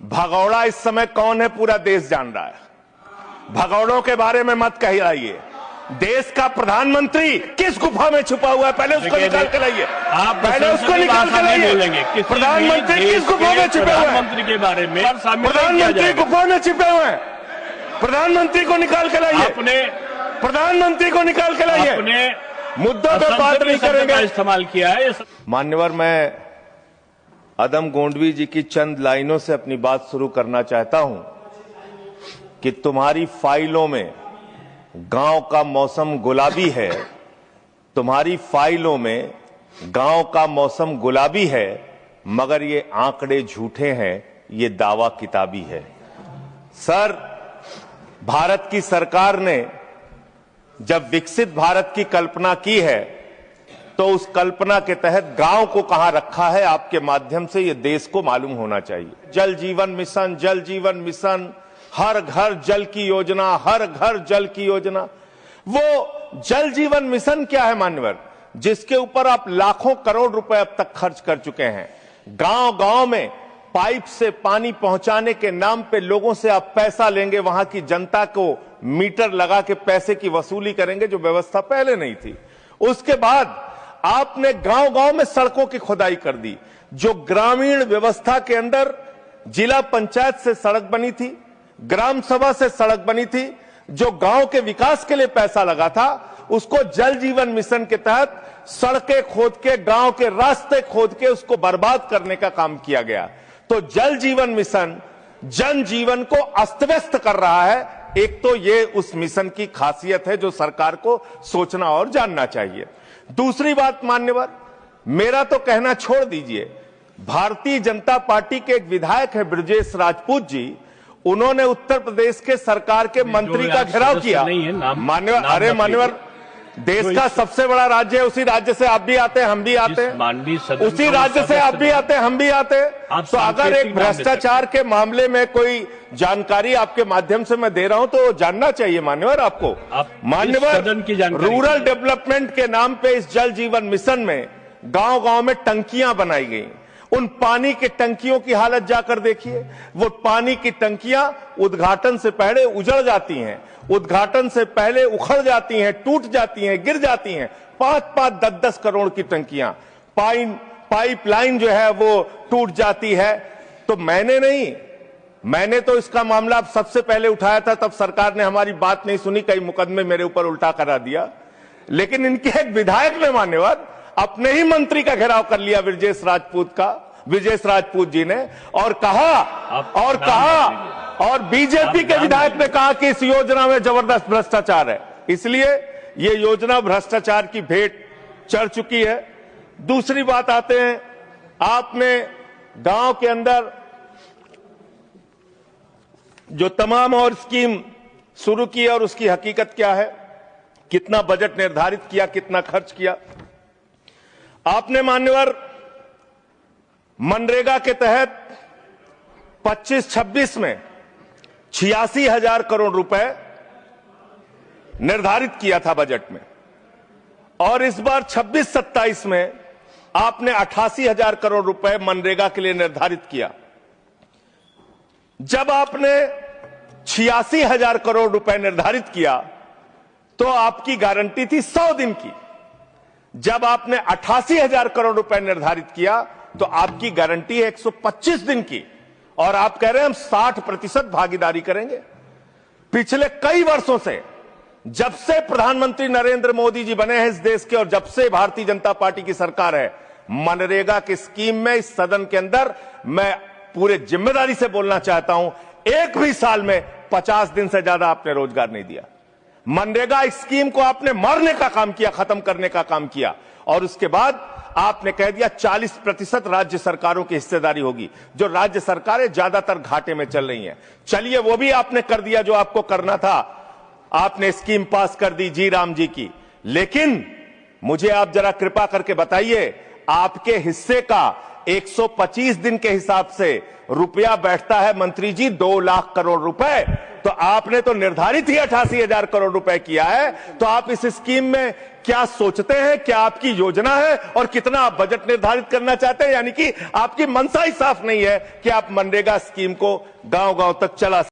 भगौड़ा इस समय कौन है पूरा देश जान रहा है। भगौड़ों के बारे में मत कहिए। देश का प्रधानमंत्री किस गुफा में छुपा हुआ है, पहले उसको निकाल के लाइए। पहले उसको निकाल के लाइए। प्रधानमंत्री किस गुफा में छुपे हुए हैं? के बारे में प्रधानमंत्री गुफा में छिपे हुए हैं। प्रधानमंत्री को निकाल के लाइए। प्रधानमंत्री को निकाल के लाइए। मुद्दों पर बात नहीं करेंगे। इस्तेमाल किया है। मान्यवर, मैं अदम गोंडवी जी की चंद लाइनों से अपनी बात शुरू करना चाहता हूं कि तुम्हारी फाइलों में गांव का मौसम गुलाबी है। तुम्हारी फाइलों में गांव का मौसम गुलाबी है, मगर ये आंकड़े झूठे हैं, ये दावा किताबी है। सर, भारत की सरकार ने जब विकसित भारत की कल्पना की है तो उस कल्पना के तहत गांव को कहां रखा है, आपके माध्यम से यह देश को मालूम होना चाहिए। जल जीवन मिशन, जल जीवन मिशन, हर घर जल की योजना, हर घर जल की योजना। वो जल जीवन मिशन क्या है मान्यवर, जिसके ऊपर आप लाखों करोड़ रुपए अब तक खर्च कर चुके हैं। गांव गांव में पाइप से पानी पहुंचाने के नाम पे लोगों से आप पैसा लेंगे, वहां की जनता को मीटर लगा के पैसे की वसूली करेंगे, जो व्यवस्था पहले नहीं थी। उसके बाद आपने गांव गांव में सड़कों की खुदाई कर दी। जो ग्रामीण व्यवस्था के अंदर जिला पंचायत से सड़क बनी थी, ग्राम सभा से सड़क बनी थी, जो गांव के विकास के लिए पैसा लगा था, उसको जल जीवन मिशन के तहत सड़कें खोद के, गांव के रास्ते खोद के उसको बर्बाद करने का काम किया गया। तो जल जीवन मिशन जन जीवन को अस्त व्यस्त कर रहा है। एक तो ये उस मिशन की खासियत है जो सरकार को सोचना और जानना चाहिए। दूसरी बात मान्यवर, मेरा तो कहना छोड़ दीजिए, भारतीय जनता पार्टी के एक विधायक है ब्रजेश राजपूत जी, उन्होंने उत्तर प्रदेश के सरकार के मंत्री का घेराव किया। मान्यवर, अरे मान्यवर, देश का सबसे बड़ा राज्य है, उसी राज्य से आप भी आते हैं, हम भी आते हैं, उसी राज्य से आप भी आते हैं, हम भी आते हैं। तो अगर एक भ्रष्टाचार के मामले में कोई जानकारी आपके माध्यम से मैं दे रहा हूं तो जानना चाहिए मान्यवर आपको। मान्यवर, रूरल डेवलपमेंट के नाम पे इस जल जीवन मिशन में गांव गांव में टंकियां बनाई गई। उन पानी की टंकियों की हालत जाकर देखिए। वो पानी की टंकियां उद्घाटन से पहले उजड़ जाती हैं, उद्घाटन से पहले उखड़ जाती हैं, टूट जाती हैं, गिर जाती हैं। 5-5, 10-10 करोड़ की टंकियां, पाइपलाइन जो है वो टूट जाती है। तो मैंने तो इसका मामला सबसे पहले उठाया था, तब सरकार ने हमारी बात नहीं सुनी, कई मुकदमे मेरे ऊपर उल्टा करा दिया। लेकिन इनके एक विधायक ने मान्यवर अपने ही मंत्री का घेराव कर लिया, ब्रजेश राजपूत जी ने, और बीजेपी के विधायक ने कहा कि इस योजना में जबरदस्त भ्रष्टाचार है। इसलिए ये योजना भ्रष्टाचार की भेंट चढ़ चुकी है। दूसरी बात आते हैं, आपने गांव के अंदर जो तमाम और स्कीम शुरू की और उसकी हकीकत क्या है, कितना बजट निर्धारित किया, कितना खर्च किया। आपने मान्यवर मनरेगा के तहत 25-26 में 86,000 करोड़ रुपए निर्धारित किया था बजट में, और इस बार 26-27 में आपने 88,000 करोड़ रुपए मनरेगा के लिए निर्धारित किया। जब आपने 86,000 करोड़ रुपए निर्धारित किया तो आपकी गारंटी थी 100 दिन की। जब आपने 88,000 करोड़ रुपए निर्धारित किया तो आपकी गारंटी है 125 दिन की, और आप कह रहे हैं हम 60% भागीदारी करेंगे। पिछले कई वर्षों से, जब से प्रधानमंत्री नरेंद्र मोदी जी बने हैं इस देश के, और जब से भारतीय जनता पार्टी की सरकार है, मनरेगा की स्कीम में इस सदन के अंदर मैं पूरे जिम्मेदारी से बोलना चाहता हूं, एक भी साल में 50 दिन से ज्यादा आपने रोजगार नहीं दिया। मनरेगा स्कीम को आपने मारने का काम किया, खत्म करने का काम किया, और उसके बाद आपने कह दिया 40% राज्य सरकारों की हिस्सेदारी होगी। जो राज्य सरकारें ज्यादातर घाटे में चल रही हैं, चलिए वो भी आपने कर दिया जो आपको करना था, आपने स्कीम पास कर दी जी राम जी की। लेकिन मुझे आप जरा कृपा करके बताइए, आपके हिस्से का 125 दिन के हिसाब से रुपया बैठता है मंत्री जी 2 लाख करोड़ रुपए। तो आपने तो निर्धारित ही 88,000 करोड़ रुपए किया है, तो आप इस स्कीम में क्या सोचते हैं, क्या आपकी योजना है और कितना आप बजट निर्धारित करना चाहते हैं। यानी कि आपकी मंशा ही साफ नहीं है कि आप मनरेगा स्कीम को गांव-गांव तक चला